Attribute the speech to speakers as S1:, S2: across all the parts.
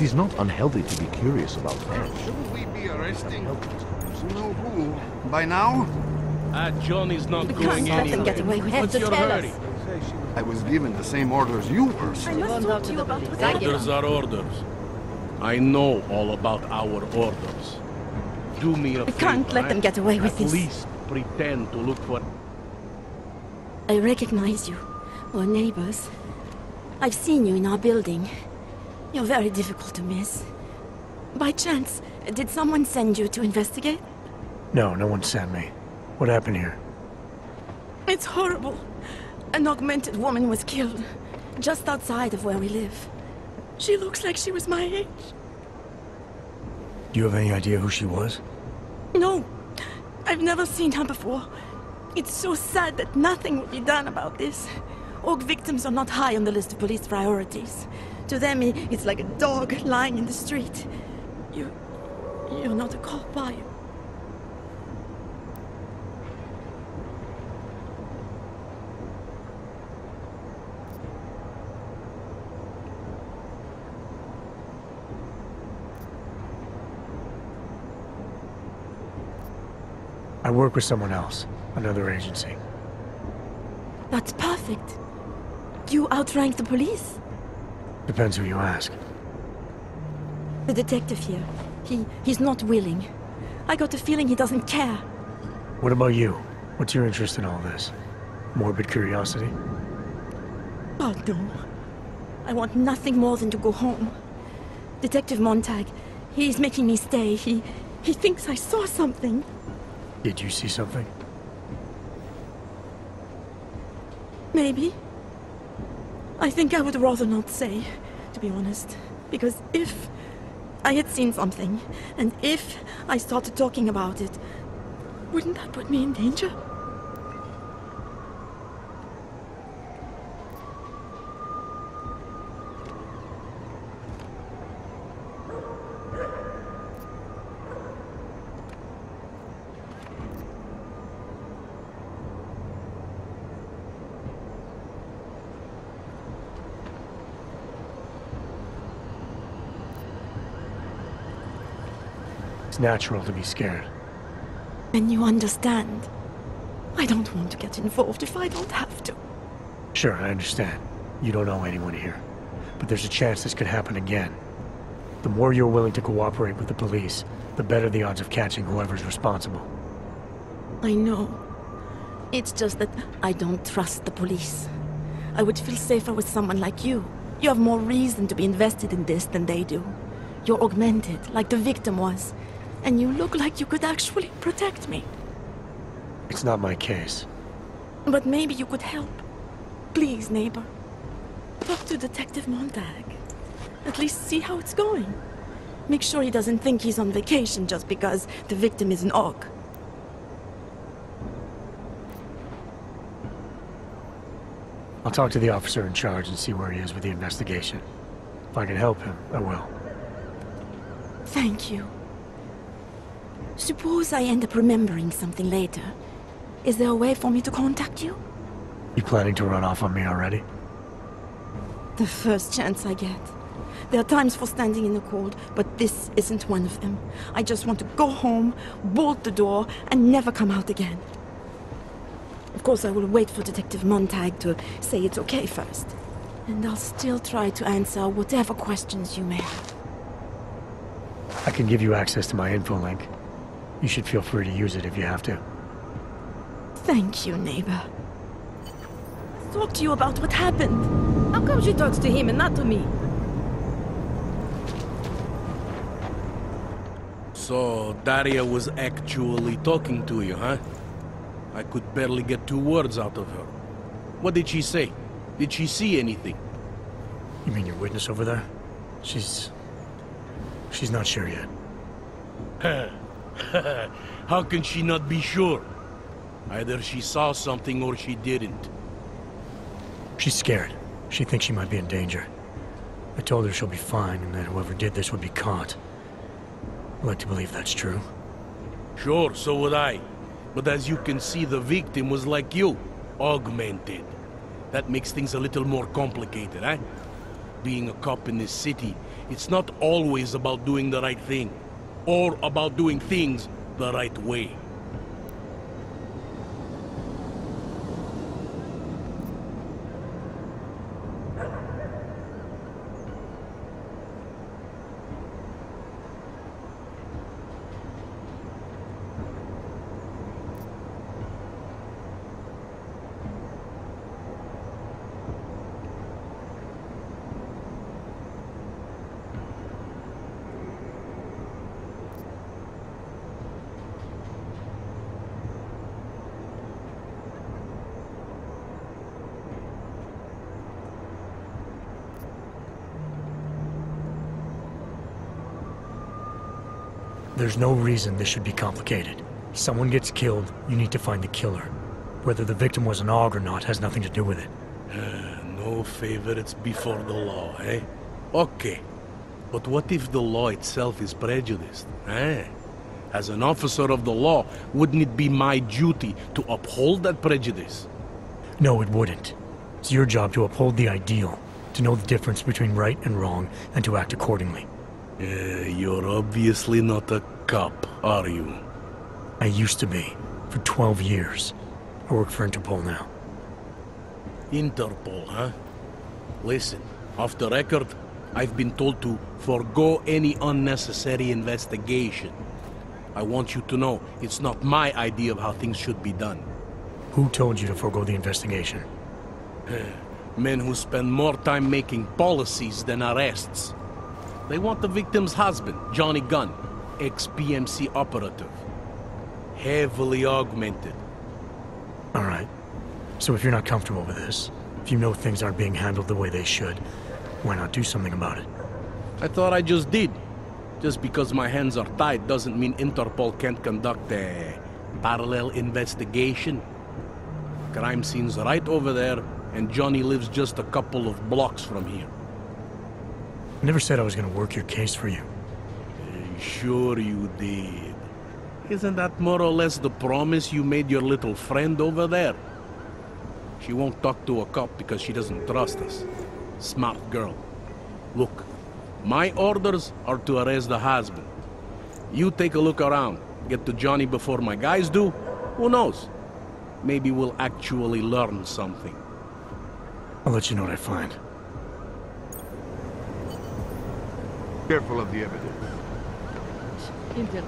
S1: It is not unhealthy to be curious about things.
S2: Shouldn't we be arresting know who by now?
S3: Johnny's not
S4: We
S3: going
S4: can't let them get away
S3: anywhere.
S4: with it.
S3: What's your hurry?
S2: I was given the same orders you were, sir.
S4: I must talk to you about what's
S3: Orders are orders. I know all about our orders. Do me a favor.
S4: We can't let them get away with
S3: At
S4: this.
S3: least pretend to look for...
S4: I recognize you. We're neighbors. I've seen you in our building. You're very difficult to miss. By chance, did someone send you to investigate?
S5: No, no one sent me. What happened here?
S4: It's horrible. An augmented woman was killed, just outside of where we live. She looks like she was my age.
S5: Do you have any idea who she was?
S4: No, I've never seen her before. It's so sad that nothing will be done about this. Org victims are not high on the list of police priorities. To them, it's like a dog lying in the street. You're not a cop, are you?
S5: I work with someone else, another agency.
S4: That's perfect. You outrank the police?
S5: Depends who you ask.
S4: The detective here. He's not willing. I got the feeling he doesn't care.
S5: What about you? What's your interest in all this? Morbid curiosity?
S4: Oh no. I want nothing more than to go home. Detective Montag, he's making me stay. He thinks I saw something.
S5: Did you see something?
S4: Maybe. I think I would rather not say, to be honest. Because if I had seen something, and if I started talking about it, wouldn't that put me in danger?
S5: It's natural to be scared.
S4: Then you understand. I don't want to get involved if I don't have to.
S5: Sure, I understand. You don't know anyone here. But there's a chance this could happen again. The more you're willing to cooperate with the police, the better the odds of catching whoever's responsible.
S4: I know. It's just that I don't trust the police. I would feel safer with someone like you. You have more reason to be invested in this than they do. You're augmented, like the victim was. And you look like you could actually protect me.
S5: It's not my case.
S4: But maybe you could help. Please, neighbor. Talk to Detective Montag. At least see how it's going. Make sure he doesn't think he's on vacation just because the victim is an Aug.
S5: I'll talk to the officer in charge and see where he is with the investigation. If I can help him, I will.
S4: Thank you. Suppose I end up remembering something later. Is there a way for me to contact you?
S5: You planning to run off on me already?
S4: The first chance I get. There are times for standing in the cold, but this isn't one of them. I just want to go home, bolt the door, and never come out again. Of course, I will wait for Detective Montag to say it's okay first. And I'll still try to answer whatever questions you may have.
S5: I can give you access to my info link. You should feel free to use it if you have to.
S4: Thank you, neighbor. Talk to you about what happened. How come she talks to him and not to me?
S3: So, Daria was actually talking to you, huh? I could barely get 2 words out of her. What did she say? Did she see anything?
S5: You mean your witness over there? She's not sure yet.
S3: How can she not be sure? Either she saw something or she didn't.
S5: She's scared. She thinks she might be in danger. I told her she'll be fine and that whoever did this would be caught. I like to believe that's true.
S3: Sure, so would I. But as you can see, the victim was like you, augmented. That makes things a little more complicated, eh? being a cop in this city, it's not always about doing the right thing. Or about doing things the right way.
S5: There's no reason this should be complicated. Someone gets killed, you need to find the killer. Whether the victim was an AUG or not has nothing to do with it.
S3: No favorites before the law, eh? Okay. But what if the law itself is prejudiced, eh? As an officer of the law, wouldn't it be my duty to uphold that prejudice?
S5: No, it wouldn't. It's your job to uphold the ideal, to know the difference between right and wrong, and to act accordingly.
S3: You're obviously not a cop, are you?
S5: I used to be, for 12 years. I work for Interpol now.
S3: Interpol, huh? Listen, off the record, I've been told to forgo any unnecessary investigation. I want you to know, it's not my idea of how things should be done.
S5: Who told you to forego the investigation?
S3: Men who spend more time making policies than arrests. They want the victim's husband, Johnny Gunn, ex-PMC operative. Heavily augmented.
S5: All right. So if you're not comfortable with this, if you know things aren't being handled the way they should, why not do something about it?
S3: I thought I just did. Just because my hands are tied doesn't mean Interpol can't conduct a parallel investigation. Crime scene's right over there, and Johnny lives just a couple of blocks from here.
S5: I never said I was gonna work your case for you.
S3: Sure you did. Isn't that more or less the promise you made your little friend over there? She won't talk to a cop because she doesn't trust us. Smart girl. Look, my orders are to arrest the husband. You take a look around. Get to Johnny before my guys do. Who knows? Maybe we'll actually learn something.
S5: I'll let you know what I find.
S2: Careful of the evidence.
S6: Interpol.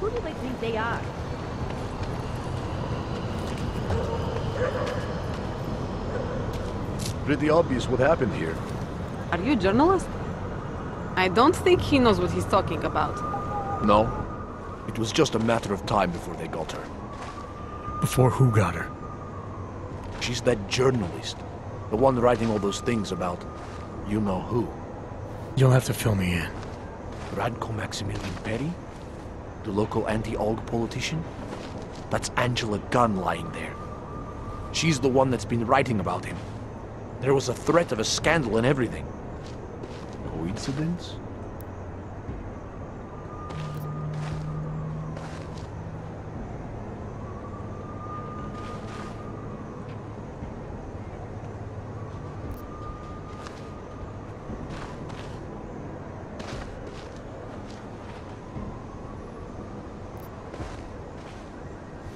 S6: Who do they think they are?
S1: Pretty obvious what happened here.
S7: Are you a journalist? I don't think he knows what he's talking about.
S1: No. It was just a matter of time before they got her.
S5: Before who got her?
S1: She's that journalist. The one writing all those things about you know who.
S5: You'll have to fill me in.
S1: Radko Maximilian Perry? The local anti-AUG politician? That's Angela Gunn lying there. She's the one that's been writing about him. There was a threat of a scandal and everything. Coincidence?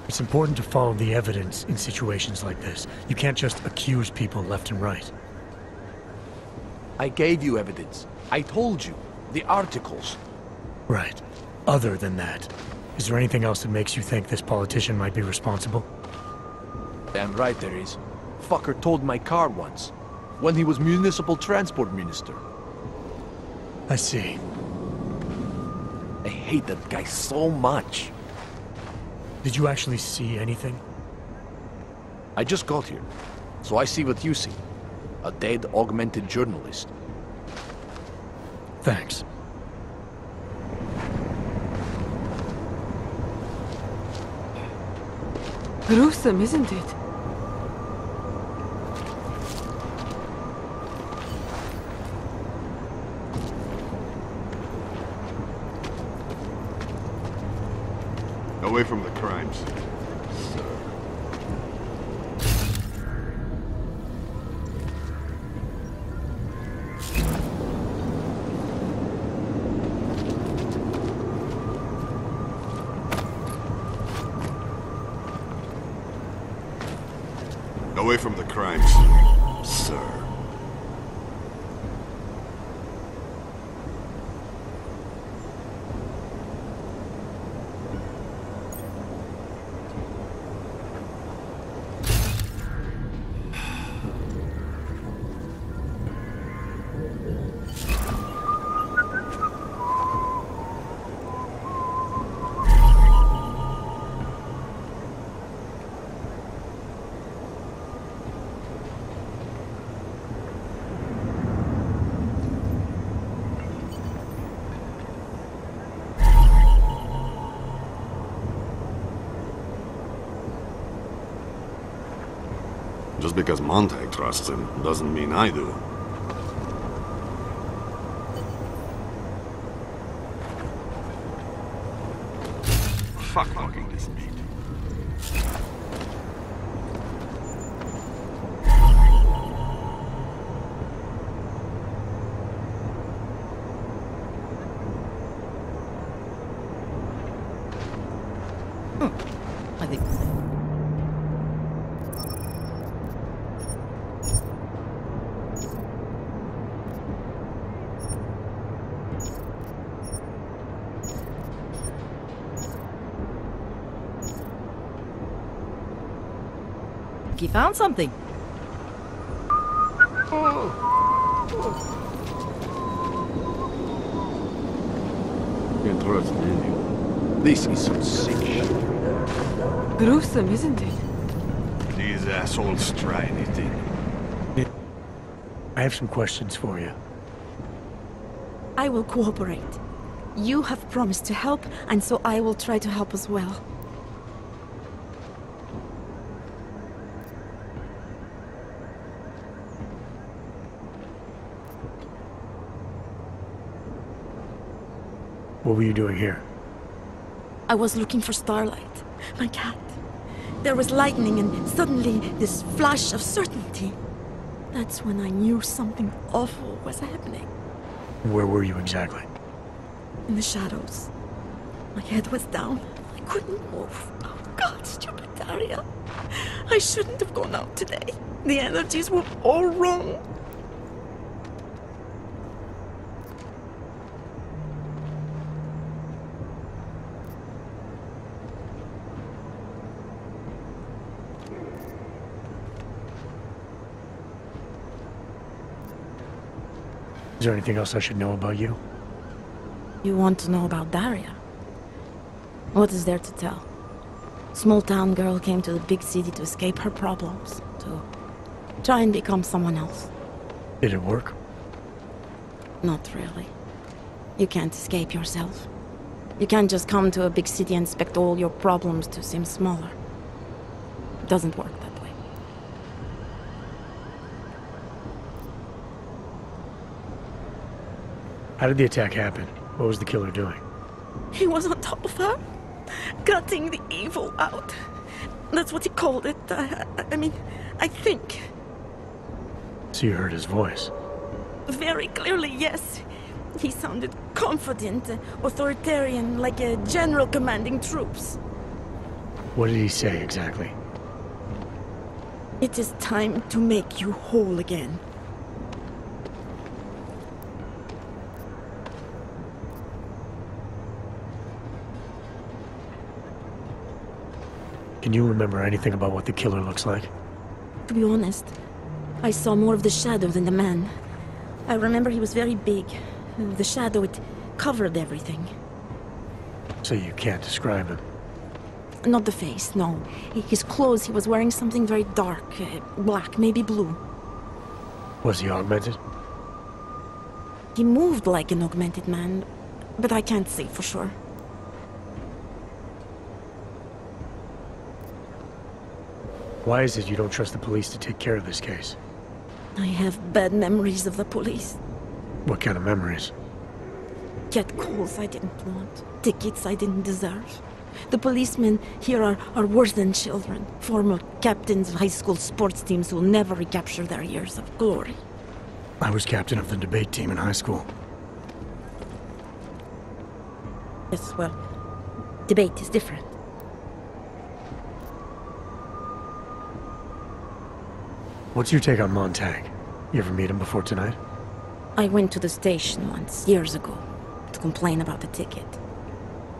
S5: It's important to follow the evidence in situations like this. You can't just accuse people left and right.
S1: I gave you evidence. I told you. The articles.
S5: Right. Other than that, is there anything else that makes you think this politician might be responsible?
S1: Damn right there is. Fucker towed my car once. When he was municipal transport minister.
S5: I see.
S1: I hate that guy so much.
S5: Did you actually see anything?
S1: I just got here, so I see what you see. A dead, augmented journalist.
S5: Thanks.
S7: Gruesome, isn't it?
S2: Away from the crimes. Sir. Away from the crime scene, sir. Just because Montag trusts him doesn't mean I do. Fuck logging this meat.
S6: I think. You found something.
S2: Interesting, isn't it?
S1: This is some sick shit.
S7: Gruesome, isn't it?
S2: These assholes try anything.
S5: I have some questions for you.
S4: I will cooperate. You have promised to help, and so I will try to help as well.
S5: What were you doing here?
S4: I was looking for Starlight, my cat. There was lightning and suddenly this flash of certainty. That's when I knew something awful was happening.
S5: Where were you exactly?
S4: In the shadows. My head was down. I couldn't move. Oh God, stupid Daria. I shouldn't have gone out today. The energies were all wrong.
S5: Is there anything else I should know about you?
S4: You want to know about Daria? What is there to tell? Small town girl came to the big city to escape her problems, to try and become someone else.
S5: Did it work?
S4: Not really. You can't escape yourself. You can't just come to a big city and expect all your problems to seem smaller. It doesn't work that way.
S5: How did the attack happen? What was the killer doing?
S4: He was on top of her, gutting the evil out. That's what he called it. I mean, I think.
S5: So you heard his voice?
S4: Very clearly, yes. He sounded confident, authoritarian, like a general commanding troops.
S5: What did he say exactly?
S4: It is time to make you whole again.
S5: Can you remember anything about what the killer looks like?
S4: To be honest, I saw more of the shadow than the man. I remember he was very big. The shadow, it covered everything.
S5: So you can't describe him?
S4: Not the face, no. His clothes, he was wearing something very dark, black, maybe blue.
S5: Was he augmented?
S4: He moved like an augmented man, but I can't say for sure.
S5: Why is it you don't trust the police to take care of this case?
S4: I have bad memories of the police.
S5: What kind of memories?
S4: Get calls I didn't want, tickets I didn't deserve. The policemen here are worse than children. Former captains of high school sports teams who will never recapture their years of glory.
S5: I was captain of the debate team in high school.
S4: Yes, well, debate is different.
S5: What's your take on Montag? You ever meet him before tonight?
S4: I went to the station once, years ago, to complain about the ticket.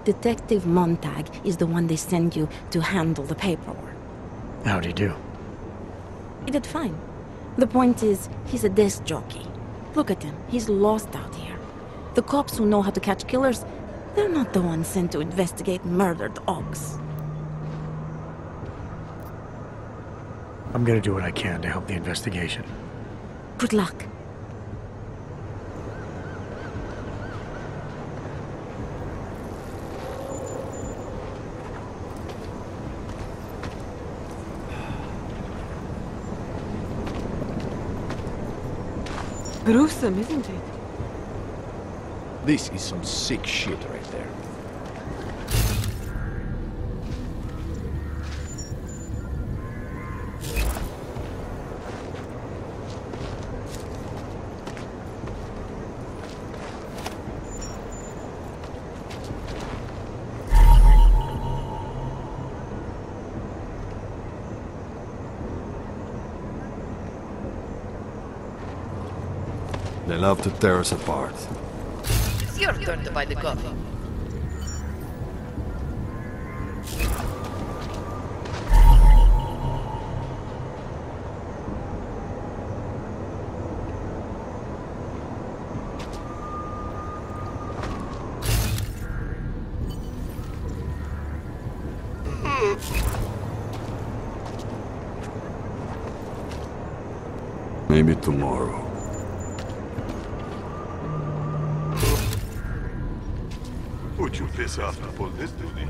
S4: Detective Montag is the one they send you to handle the paperwork.
S5: How'd he do?
S4: He did fine. The point is, he's a desk jockey. Look at him, he's lost out here. The cops who know how to catch killers, they're not the ones sent to investigate murdered ox.
S5: I'm gonna do what I can to help the investigation.
S4: Good luck.
S7: Gruesome, isn't it?
S1: This is some sick shit right there.
S2: They love to tear us apart.
S6: It's your turn to buy the coffee.
S2: Maybe tomorrow. Would you piss off to pull this duty?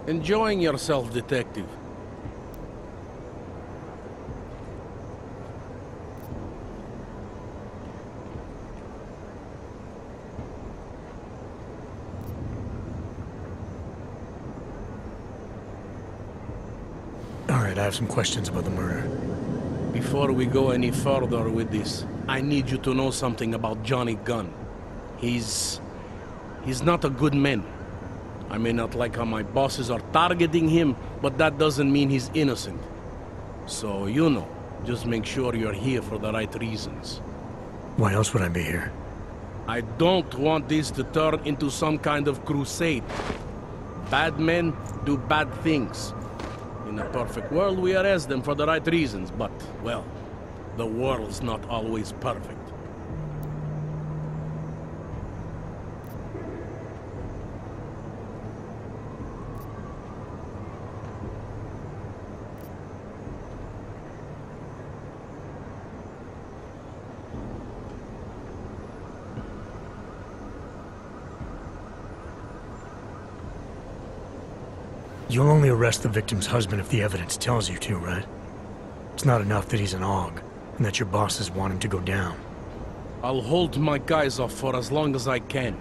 S3: Enjoying yourself, detective.
S5: Alright, I have some questions about the murder.
S3: Before we go any further with this, I need you to know something about Johnny Gunn. He's not a good man. I may not like how my bosses are targeting him, but that doesn't mean he's innocent. So, you know, just make sure you're here for the right reasons.
S5: Why else would I be here?
S3: I don't want this to turn into some kind of crusade. Bad men do bad things. In a perfect world, we arrest them for the right reasons, but, well, the world's not always perfect.
S5: You'll only arrest the victim's husband if the evidence tells you to, right? It's not enough that he's an AUG, and that your bosses want him to go down.
S3: I'll hold my guys off for as long as I can.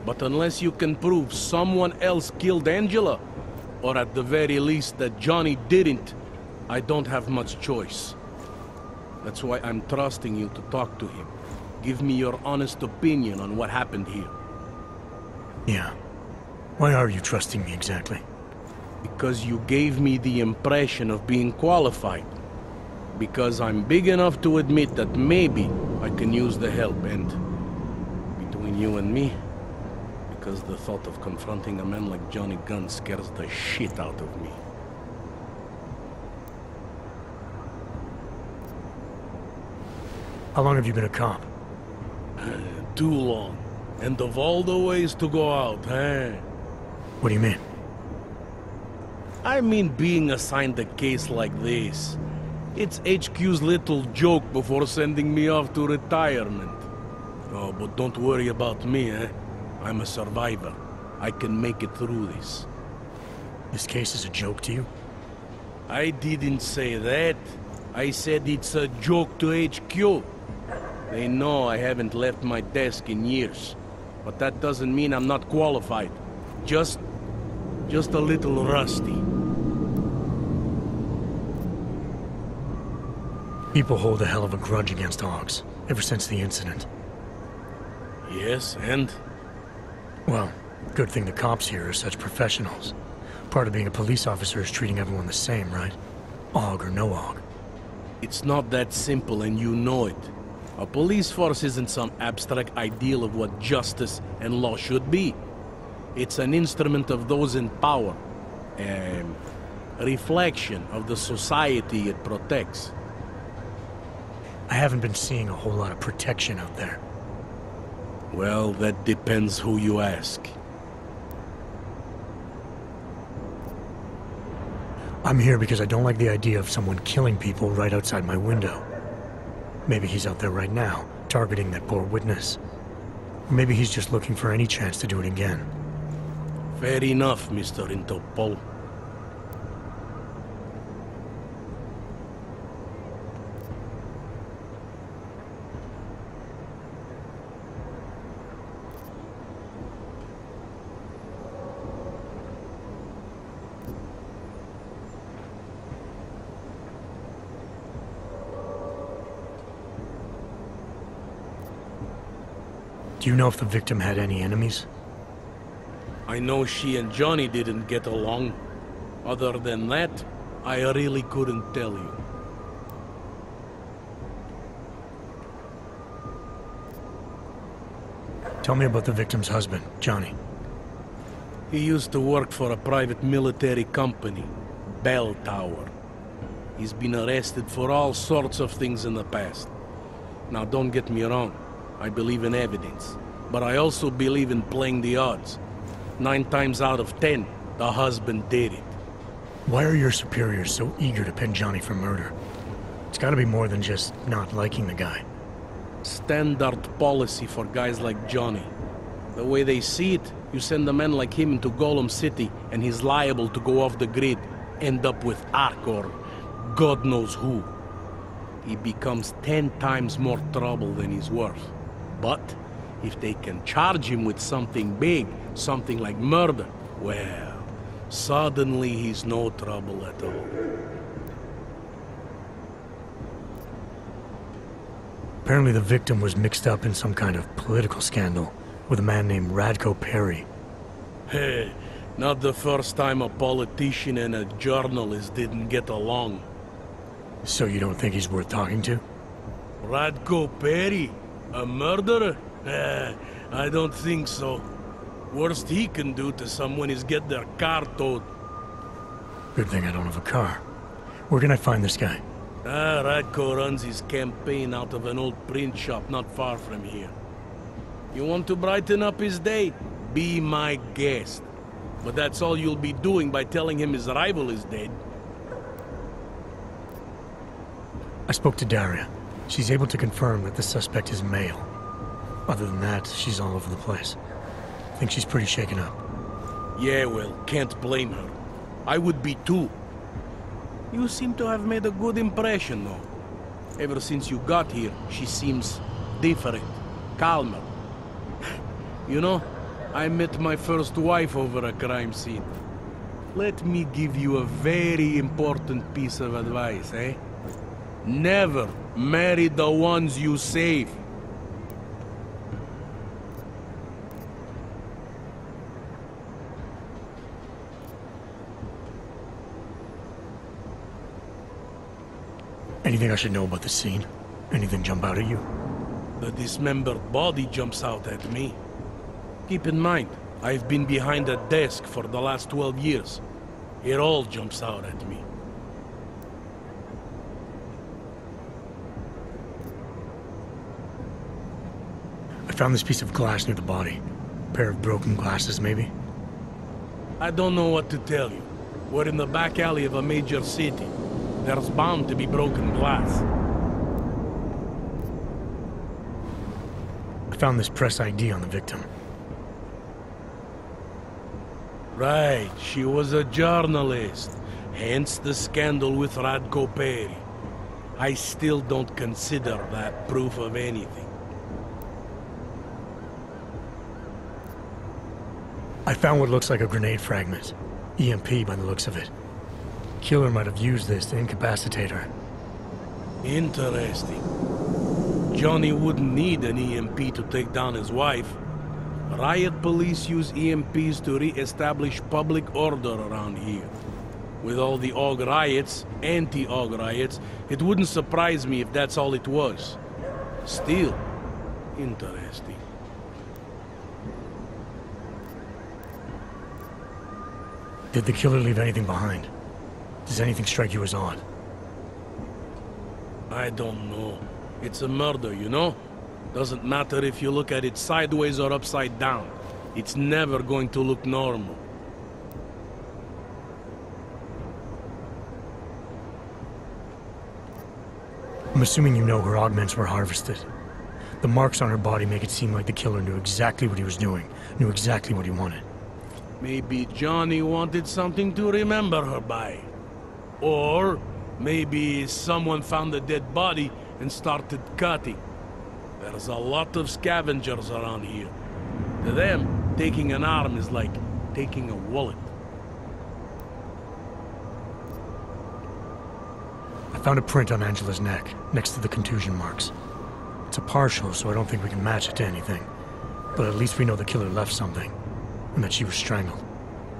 S3: But unless you can prove someone else killed Angela, or at the very least that Johnny didn't, I don't have much choice. That's why I'm trusting you to talk to him. Give me your honest opinion on what happened here.
S5: Yeah. Why are you trusting me exactly?
S3: Because you gave me the impression of being qualified. Because I'm big enough to admit that maybe I can use the help, and between you and me, because the thought of confronting a man like Johnny Gunn scares the shit out of me.
S5: How long have you been a cop?
S3: Too long. And of all the ways to go out, eh?
S5: What do you mean?
S3: I mean being assigned a case like this. It's HQ's little joke before sending me off to retirement. Oh, but don't worry about me, eh? I'm a survivor. I can make it through this.
S5: This case is a joke to you?
S3: I didn't say that. I said it's a joke to HQ. They know I haven't left my desk in years. But that doesn't mean I'm not qualified. Just a little rusty.
S5: People hold a hell of a grudge against Augs, ever since the incident.
S3: Yes, and?
S5: Well, good thing the cops here are such professionals. Part of being a police officer is treating everyone the same, right? Aug or no Aug.
S3: It's not that simple, and you know it. A police force isn't some abstract ideal of what justice and law should be. It's an instrument of those in power. A reflection of the society it protects.
S5: I haven't been seeing a whole lot of protection out there.
S3: Well, that depends who you ask.
S5: I'm here because I don't like the idea of someone killing people right outside my window. Maybe he's out there right now, targeting that poor witness. Or maybe he's just looking for any chance to do it again.
S3: Fair enough, Mr. Interpol.
S5: Do you know if the victim had any enemies?
S3: I know she and Johnny didn't get along. Other than that, I really couldn't tell you.
S5: Tell me about the victim's husband, Johnny.
S3: He used to work for a private military company, Bell Tower. He's been arrested for all sorts of things in the past. Now, don't get me wrong. I believe in evidence, but I also believe in playing the odds. 9 times out of 10, the husband did it.
S5: Why are your superiors so eager to pin Johnny for murder? It's gotta be more than just not liking the guy.
S3: Standard policy for guys like Johnny. The way they see it, you send a man like him into Golem City, and he's liable to go off the grid, end up with Ark or God knows who. He becomes 10 times more trouble than he's worth. But if they can charge him with something big, something like murder, well, suddenly he's no trouble at all.
S5: Apparently the victim was mixed up in some kind of political scandal with a man named Radko Perry.
S3: Hey, not the first time a politician and a journalist didn't get along.
S5: So you don't think he's worth talking to?
S3: Radko Perry? A murderer? I don't think so. Worst he can do to someone is get their car towed.
S5: Good thing I don't have a car. Where can I find this guy?
S3: Radko runs his campaign out of an old print shop not far from here. You want to brighten up his day? Be my guest. But that's all you'll be doing by telling him his rival is dead.
S5: I spoke to Daria. She's able to confirm that the suspect is male. Other than that, she's all over the place. I think she's pretty shaken up.
S3: Yeah, well, can't blame her. I would be too. You seem to have made a good impression, though. Ever since you got here, she seems different, calmer. You know, I met my first wife over a crime scene. Let me give you a very important piece of advice, eh? Never marry the ones you save.
S5: Anything I should know about the scene? Anything jump out at you?
S3: The dismembered body jumps out at me. Keep in mind, I've been behind a desk for the last 12 years. It all jumps out at me.
S5: I found this piece of glass near the body. A pair of broken glasses, maybe?
S3: I don't know what to tell you. We're in the back alley of a major city. There's bound to be broken glass.
S5: I found this press ID on the victim.
S3: Right, she was a journalist. Hence the scandal with Radko Perry. I still don't consider that proof of anything.
S5: I found what looks like a grenade fragment. EMP by the looks of it. Killer might have used this to incapacitate her.
S3: Interesting. Johnny wouldn't need an EMP to take down his wife. Riot police use EMPs to re-establish public order around here. With all the AUG riots, anti-AUG riots, it wouldn't surprise me if that's all it was. Still, interesting.
S5: Did the killer leave anything behind? Does anything strike you as odd?
S3: I don't know. It's a murder, you know? Doesn't matter if you look at it sideways or upside down. It's never going to look normal.
S5: I'm assuming you know her augments were harvested. The marks on her body make it seem like the killer knew exactly what he was doing, knew exactly what he wanted.
S3: Maybe Johnny wanted something to remember her by. Or maybe someone found a dead body and started cutting. There's a lot of scavengers around here. To them, taking an arm is like taking a wallet.
S5: I found a print on Angela's neck, next to the contusion marks. It's a partial, so I don't think we can match it to anything. But at least we know the killer left something, and that she was strangled.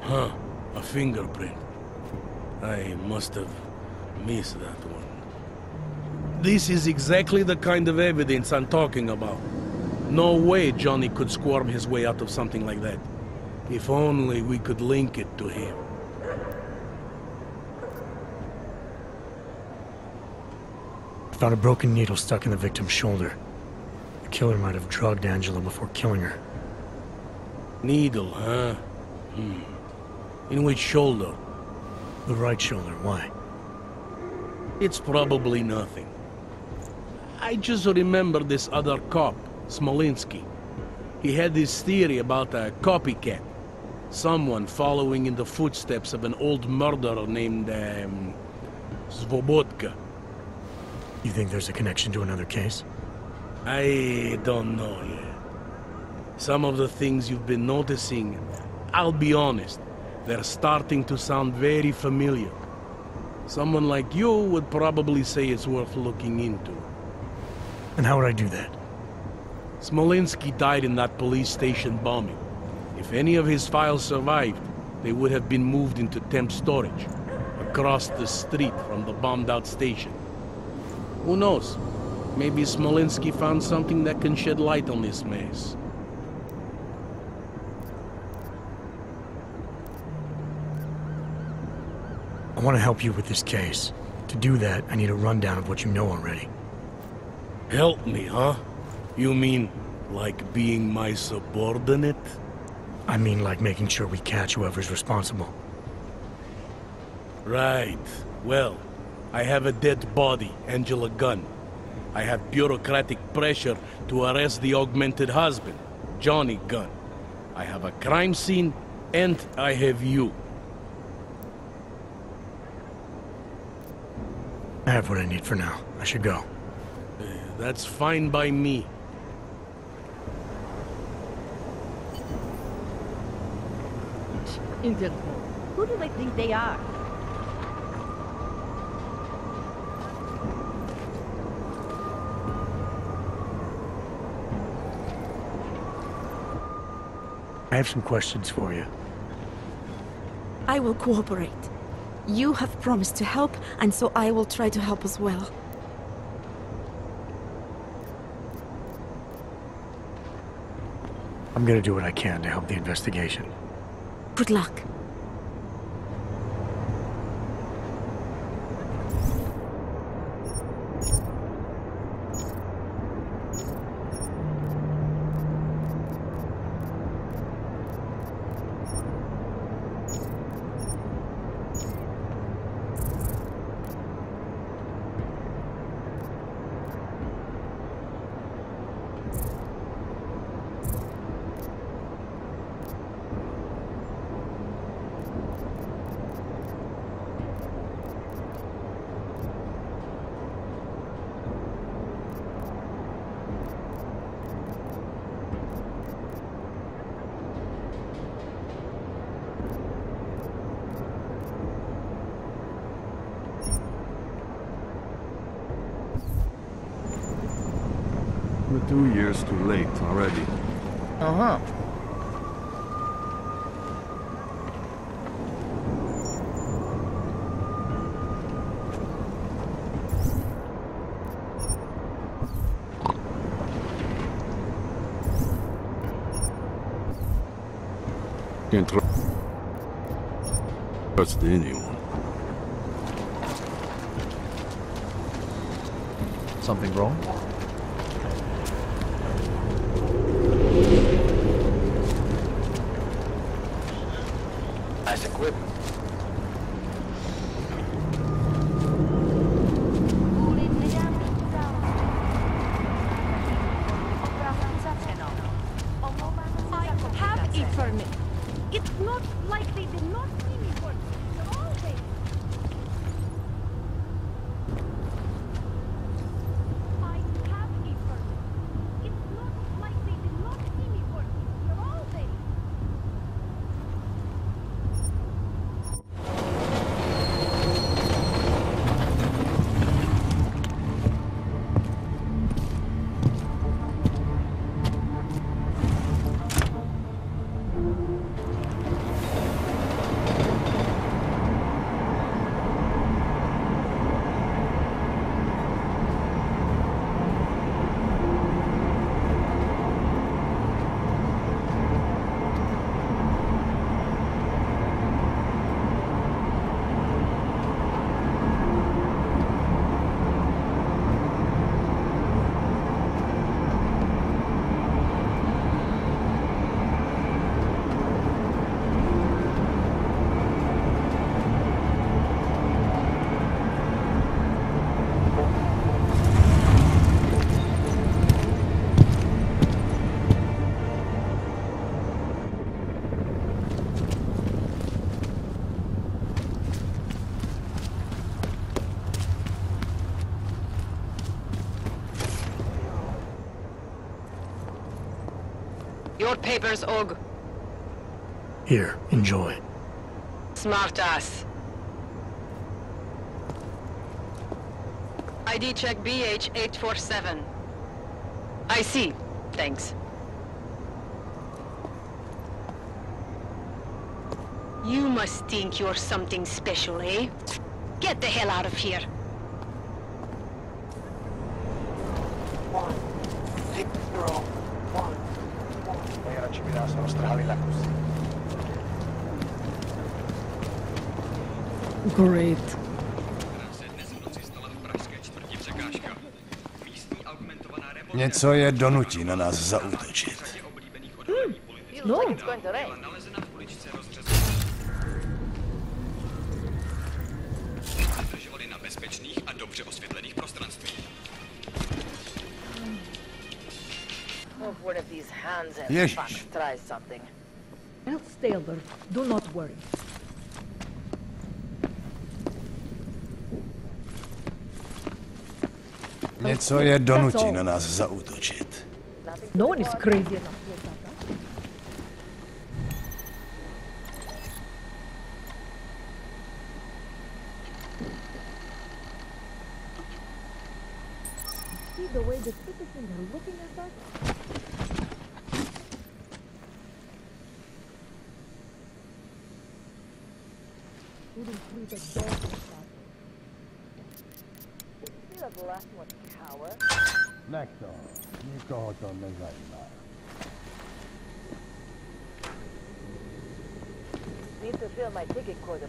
S3: Huh, a fingerprint. I must have missed that one. This is exactly the kind of evidence I'm talking about. No way Johnny could squirm his way out of something like that. If only we could link it to him.
S5: I found a broken needle stuck in the victim's shoulder. The killer might have drugged Angela before killing her.
S3: Needle, huh? In which shoulder?
S5: The right shoulder, why?
S3: It's probably nothing. I just remember this other cop, Smolinski. He had this theory about a copycat. Someone following in the footsteps of an old murderer named, Svobodka.
S5: You think there's a connection to another case?
S3: I don't know yet. Some of the things you've been noticing, I'll be honest, they're starting to sound very familiar. Someone like you would probably say it's worth looking into.
S5: And how would I do that?
S3: Smolinski died in that police station bombing. If any of his files survived, they would have been moved into temp storage, across the street from the bombed-out station. Who knows? Maybe Smolinski found something that can shed light on this mess.
S5: I want to help you with this case. To do that, I need a rundown of what you know already.
S3: Help me, huh? You mean, like being my subordinate?
S5: I mean like making sure we catch whoever's responsible.
S3: Right. Well, I have a dead body, Angela Gunn. I have bureaucratic pressure to arrest the augmented husband, Johnny Gunn. I have a crime scene, and I have you.
S5: I have what I need for now. I should go.
S3: That's fine by me.
S8: Interpol. Who do they think they are?
S5: I have some questions for you.
S4: I will cooperate. You have promised to help, and so I will try to help as well.
S5: I'm gonna do what I can to help the investigation.
S4: Good luck.
S2: We're 2 years too late already.
S6: Uh-huh.
S2: Can't trust anyone.
S1: Something wrong?
S9: Nice equipment.
S8: I have a permit. It's not like they did not see me for all day. I have a permit. It's not like they did not see me for all day.
S6: Your papers, Og.
S5: Here, enjoy.
S6: Smart ass. ID check BH847. I see. Thanks. You must think you're something special, eh? Get the hell out of here.
S7: Great.
S9: Něco je donutí na nás zaútočit.
S8: No.
S10: Na bezpečných a dobře osvětlených prostvích.
S9: Ježiš.
S8: I'll stay alert. Do not worry.
S9: Něco je donutí na nás zaútočit.
S8: No one is crazy enough. See the way the citizens are looking at us? Wouldn't treat a dog like that. You're the last one, coward.
S9: Nech to, nikoho to nezajímá.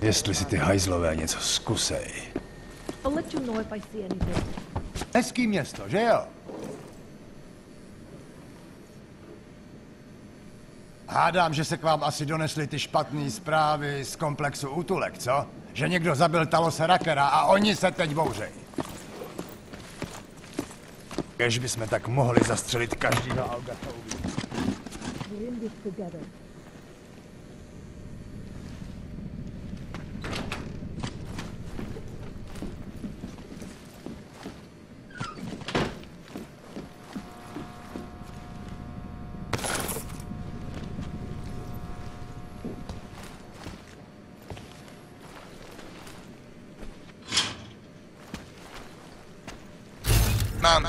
S9: Jestli si ty hajzlové něco zkusej.
S8: I'll let you know if I see anything.
S9: Hezký město, že jo? Hádám, že se k vám asi donesly ty špatné zprávy z komplexu útulek, co? Že někdo zabil Talose Rakera a oni se teď bouřejí. Kež bychom tak mohli zastřelit každýho Algata uvnitř.
S8: We're in this together.
S9: Mám.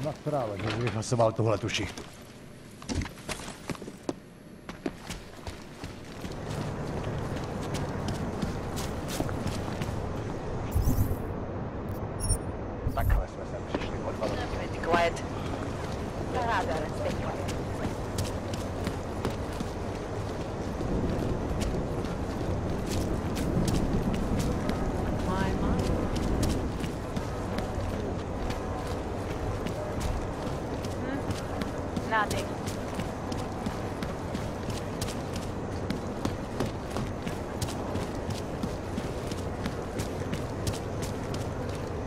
S9: Natrávek, že vyfasoval tohle tu šichtu. Takhle jsme sem přišli od panu.
S6: Quiet. Stay quiet. Nothing.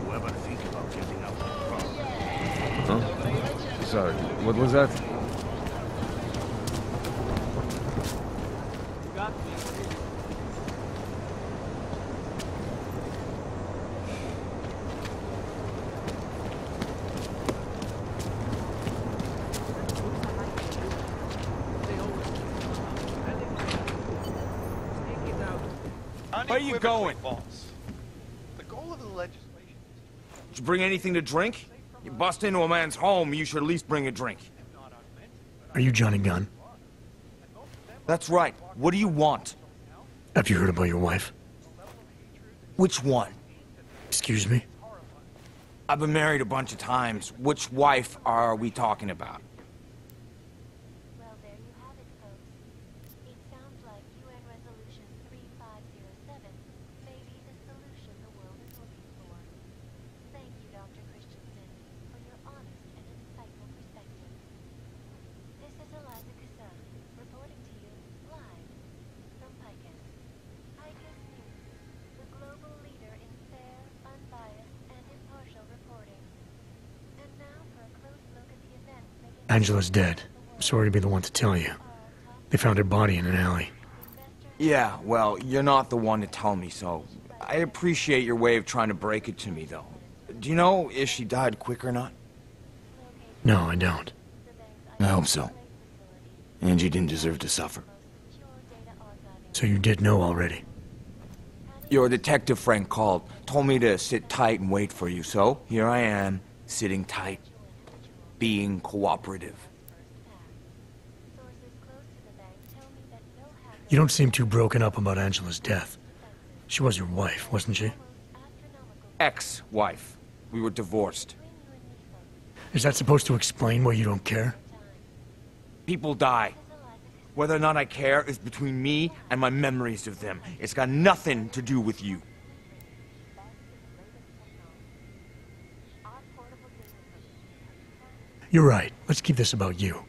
S3: Whoever think about getting out of the car.
S11: Huh? Sorry, what was that?
S10: Where are you going? The goal of the legislation.
S11: Did you bring anything to drink? You bust into a man's home, you should at least bring a drink.
S5: Are you Johnny Gunn?
S11: That's right. What do you want?
S5: Have you heard about your wife?
S11: Which one?
S5: Excuse me?
S11: I've been married a bunch of times. Which wife are we talking about?
S8: Well, there you have it, folks. It's
S5: Angela's dead. I'm sorry to be the one to tell you. They found her body in an alley.
S11: Yeah, well, you're not the one to tell me, so I appreciate your way of trying to break it to me, though. Do you know if she died quick or not?
S5: No, I don't.
S11: I hope so. Angie didn't deserve to suffer.
S5: So you did know already?
S11: Your detective friend called, told me to sit tight and wait for you, so here I am, sitting tight, being cooperative.
S5: You don't seem too broken up about Angela's death. She was your wife, wasn't she?
S11: Ex-wife. We were divorced.
S5: Is that supposed to explain why you don't care?
S11: People die. Whether or not I care is between me and my memories of them. It's got nothing to do with you.
S5: You're right. Let's keep this about you.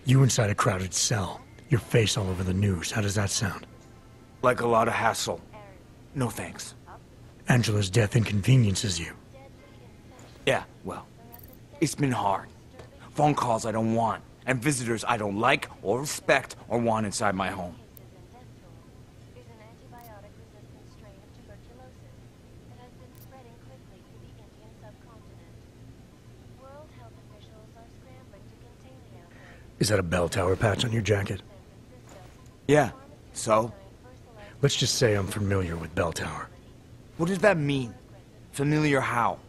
S5: You inside a crowded cell. Your face all over the news. How does that sound?
S11: Like a lot of hassle. No thanks.
S5: Angela's death inconveniences you.
S11: Yeah, well, it's been hard. Phone calls I don't want, and visitors I don't like or respect or want inside my home.
S5: Is that a bell tower patch on your jacket?
S11: Yeah, so?
S5: Let's just say I'm familiar with bell tower.
S11: What does that mean? Familiar how?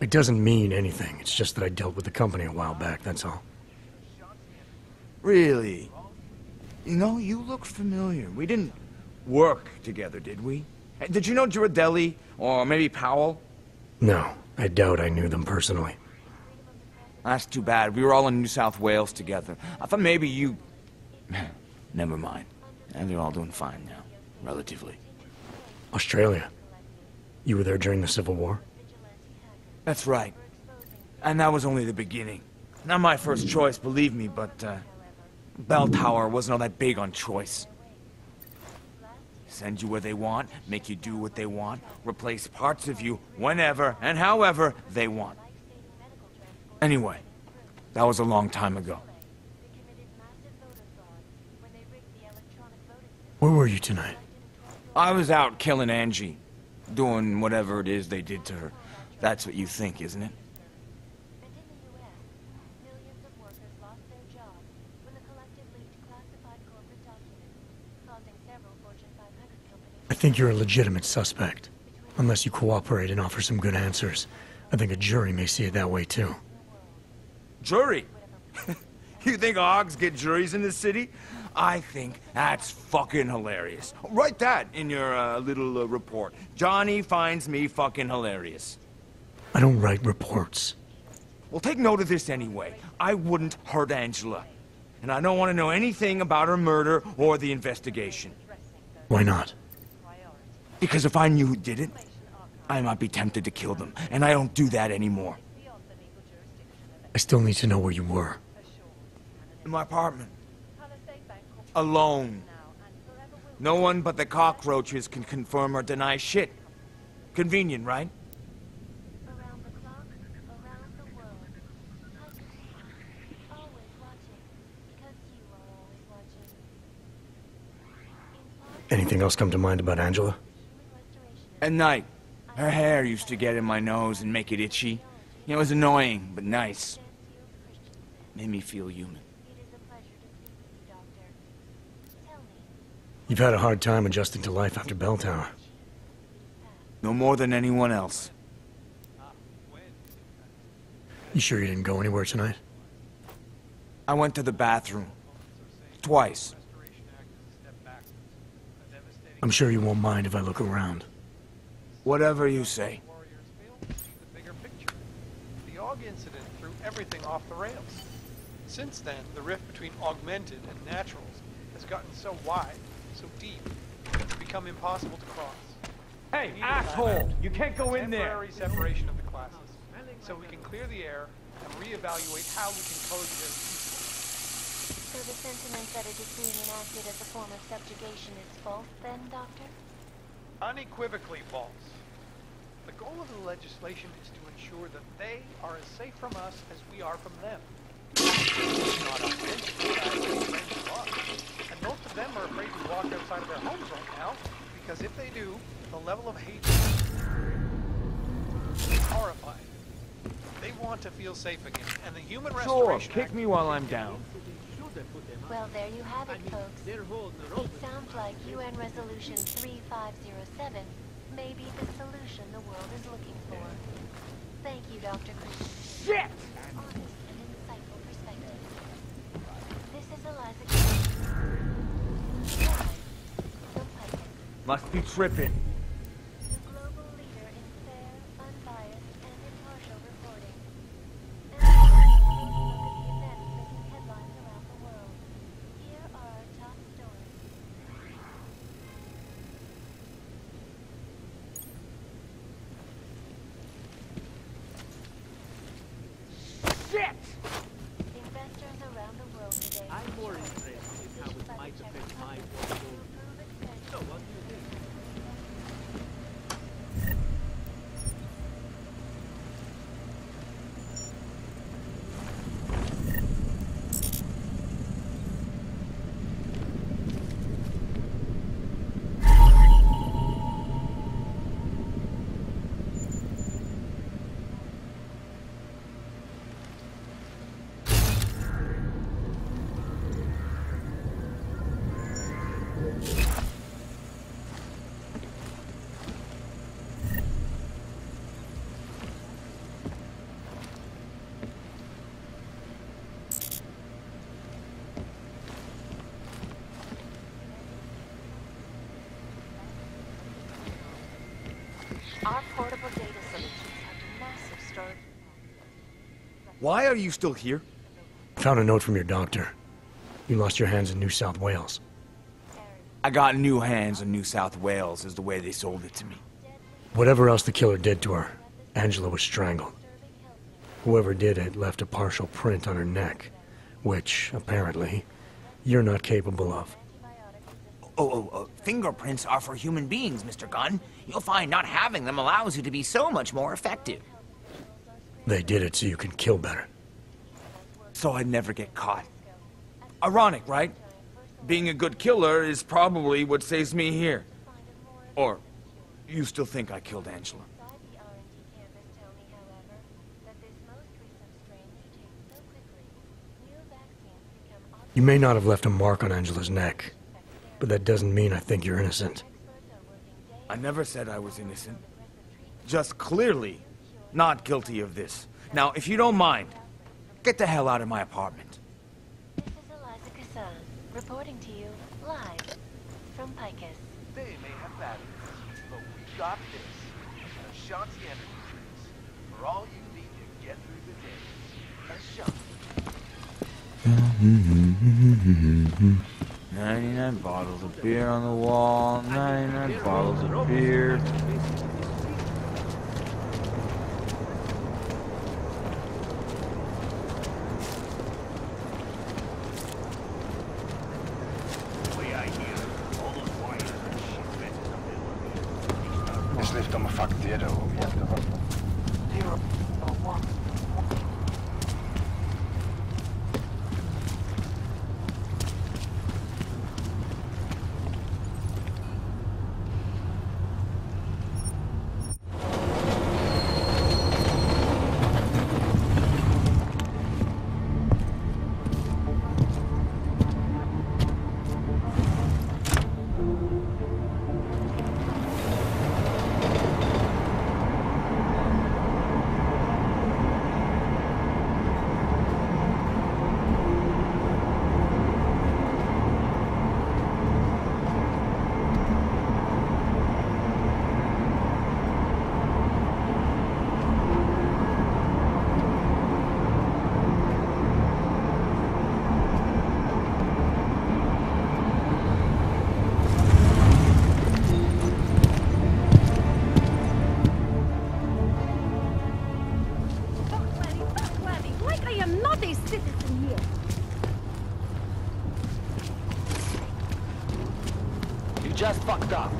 S5: It doesn't mean anything. It's just that I dealt with the company a while back, that's all.
S11: Really? You know, you look familiar. We didn't work together, did we? Did you know Girardelli? Or maybe Powell?
S5: No, I doubt I knew them personally.
S11: That's too bad. We were all in New South Wales together. I thought maybe you... Never mind. And they're all doing fine now. Relatively.
S5: Australia? You were there during the Civil War?
S11: That's right. And that was only the beginning. Not my first choice, believe me, but, Bell Tower wasn't all that big on choice. Send you where they want, make you do what they want, replace parts of you whenever and however they want. Anyway, that was a long time ago.
S5: Where were you tonight?
S11: I was out killing Angie. Doing whatever it is they did to her. That's what you think, isn't it?
S5: I think you're a legitimate suspect. Unless you cooperate and offer some good answers. I think a jury may see it that way too.
S11: Jury? You think hogs get juries in this city? I think that's fucking hilarious. Write that in your little report. Johnny finds me fucking hilarious.
S5: I don't write reports.
S11: Well, take note of this anyway. I wouldn't hurt Angela. And I don't want to know anything about her murder or the investigation.
S5: Why not?
S11: Because if I knew who did it, I might be tempted to kill them. And I don't do that anymore.
S5: I still need to know where you were.
S11: In my apartment. Alone. No one but the cockroaches can confirm or deny shit. Convenient, right?
S5: Anything else come to mind about Angela?
S11: At night, her hair used to get in my nose and make it itchy. It was annoying, but nice. Made me feel human.
S5: You've had a hard time adjusting to life after Bell Tower.
S11: No more than anyone else.
S5: You sure you didn't go anywhere tonight?
S11: I went to the bathroom. Twice.
S5: I'm sure you won't mind if I look around.
S11: Whatever you say.
S10: The bigger picture. The AUG incident threw everything off the rails. Since then, the rift between augmented and naturals has
S12: has gotten so wide, so deep, it's become impossible to cross.
S11: Hey, asshole! You can't go in there!
S12: Temporary separation of the classes, so we can clear the air and reevaluate how we can coexist peacefully.
S8: So the sentiment that it is being enacted as a form of subjugation is false then, Doctor?
S12: Unequivocally false. The goal of the legislation is to ensure that they are as safe from us as we are from them. It's not unintentional, as they claim to us. And most of them are afraid to walk outside of their homes right now, because if they do, the level of hatred is horrifying. They want to feel safe again, and the Human Restoration
S11: Kick
S12: Act
S11: me while I'm down.
S8: Well, there you have it, folks. It sounds like UN Resolution 3507 may be the solution the world is looking for. Thank you, Dr. Chris.
S11: Shit!
S8: Honest and insightful perspective. This is Eliza Live.
S11: Must be tripping.
S8: The global leader in fair, unbiased, and impartial reporting. And now, let's look at the events making headlines around the world. Here are our top stories.
S11: Shit!
S8: Investors around the world today.
S13: I'm more interested in how it might affect my portfolio. So what do you think?
S8: Our portable data solutions have massive storage.
S11: Why are you still here?
S5: Found a note from your doctor. You lost your hands in New South Wales.
S11: I got new hands in New South Wales, is the way they sold it to me.
S5: Whatever else the killer did to her, Angela was strangled. Whoever did it left a partial print on her neck, which, apparently, you're not capable of.
S14: Fingerprints are for human beings, Mr. Gunn. You'll find not having them allows you to be so much more effective.
S5: They did it so you can kill better.
S11: So I'd never get caught. Ironic, right? Being a good killer is probably what saves me here. Or, you still think I killed Angela?
S5: You may not have left a mark on Angela's neck, but that doesn't mean I think you're innocent.
S11: I never said I was innocent. Just clearly not guilty of this. Now, if you don't mind, get the hell out of my apartment.
S8: This is Eliza Kassan, reporting to you live from Picus.
S13: They may have batteries, but we got this. Ashanti energy drinks. For all you need to get through the day. Ashanti.
S11: 99 bottles of beer on the wall, 99 bottles of beer.
S9: Jestli v tom fakt jedou, jak to vlastně?
S15: You just fucked up.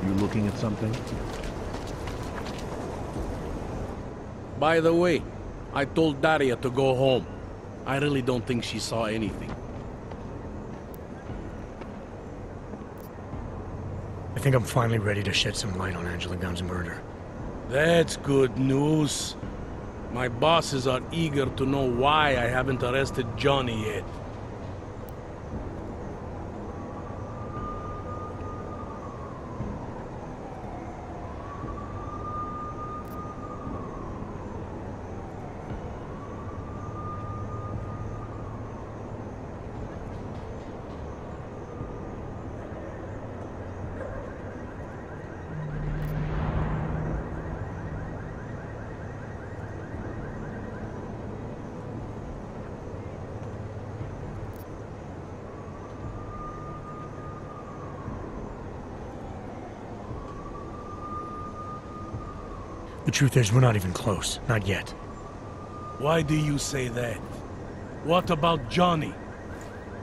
S1: You looking at something?
S3: By the way, I told Daria to go home. I really don't think she saw anything.
S5: I think I'm finally ready to shed some light on Angela Gunn's murder.
S3: That's good news. My bosses are eager to know why I haven't arrested Johnny yet.
S5: The truth is, we're not even close. Not yet.
S3: Why do you say that? What about Johnny?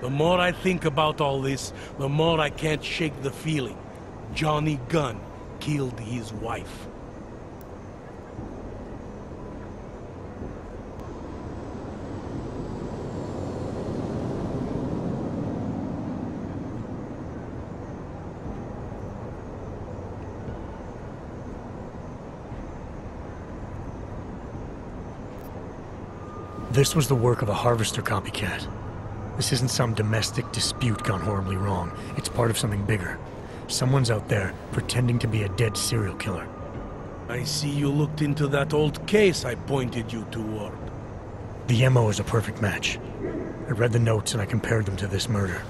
S3: The more I think about all this, the more I can't shake the feeling. Johnny Gunn killed his wife.
S5: This was the work of a harvester copycat. This isn't some domestic dispute gone horribly wrong. It's part of something bigger. Someone's out there pretending to be a dead serial killer.
S3: I see you looked into that old case I pointed you toward.
S5: The MO is a perfect match. I read the notes and I compared them to this murder.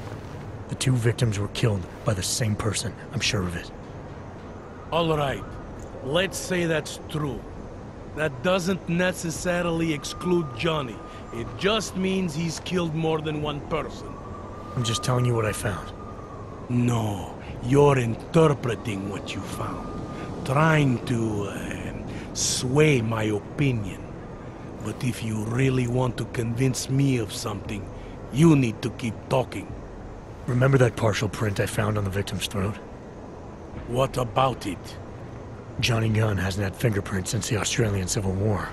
S5: The two victims were killed by the same person, I'm sure of it.
S3: All right, let's say that's true. That doesn't necessarily exclude Johnny. It just means he's killed more than one person.
S5: I'm just telling you what I found.
S3: No, you're interpreting what you found. Trying to sway my opinion. But if you really want to convince me of something, you need to keep talking.
S5: Remember that partial print I found on the victim's throat?
S3: What about it?
S5: Johnny Gunn hasn't had fingerprints since the Australian Civil War.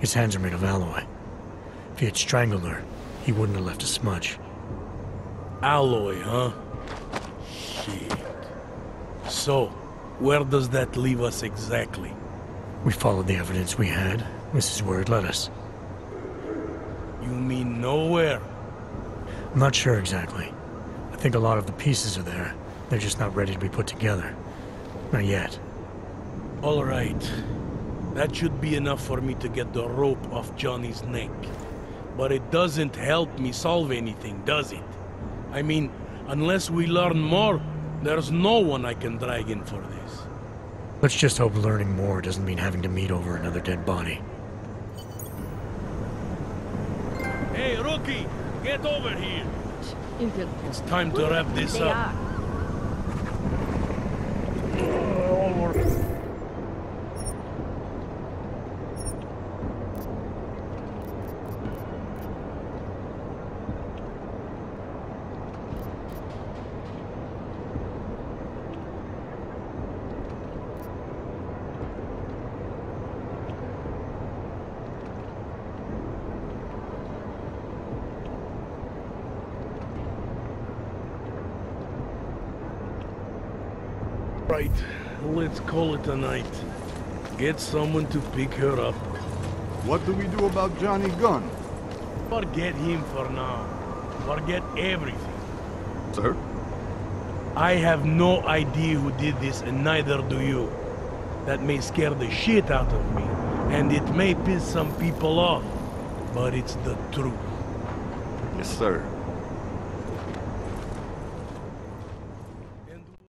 S5: His hands are made of alloy. If he had strangled her, he wouldn't have left a smudge.
S3: Alloy, huh? Shit. So, where does that leave us exactly?
S5: We followed the evidence we had. This is where it led us.
S3: You mean nowhere?
S5: I'm not sure exactly. I think a lot of the pieces are there. They're just not ready to be put together. Not yet.
S3: All right. That should be enough for me to get the rope off Johnny's neck. But it doesn't help me solve anything, does it? I mean, unless we learn more, there's no one I can drag in for this.
S5: Let's just hope learning more doesn't mean having to meet over another dead body.
S3: Hey, rookie! Get over here! It's time to wrap this up. Right, let's call it a night. Get someone to pick her up.
S2: What do we do about Johnny Gunn?
S3: Forget him for now. Forget everything.
S2: Sir?
S3: I have no idea who did this, and neither do you. That may scare the shit out of me, and it may piss some people off, but it's the truth.
S2: Yes, sir.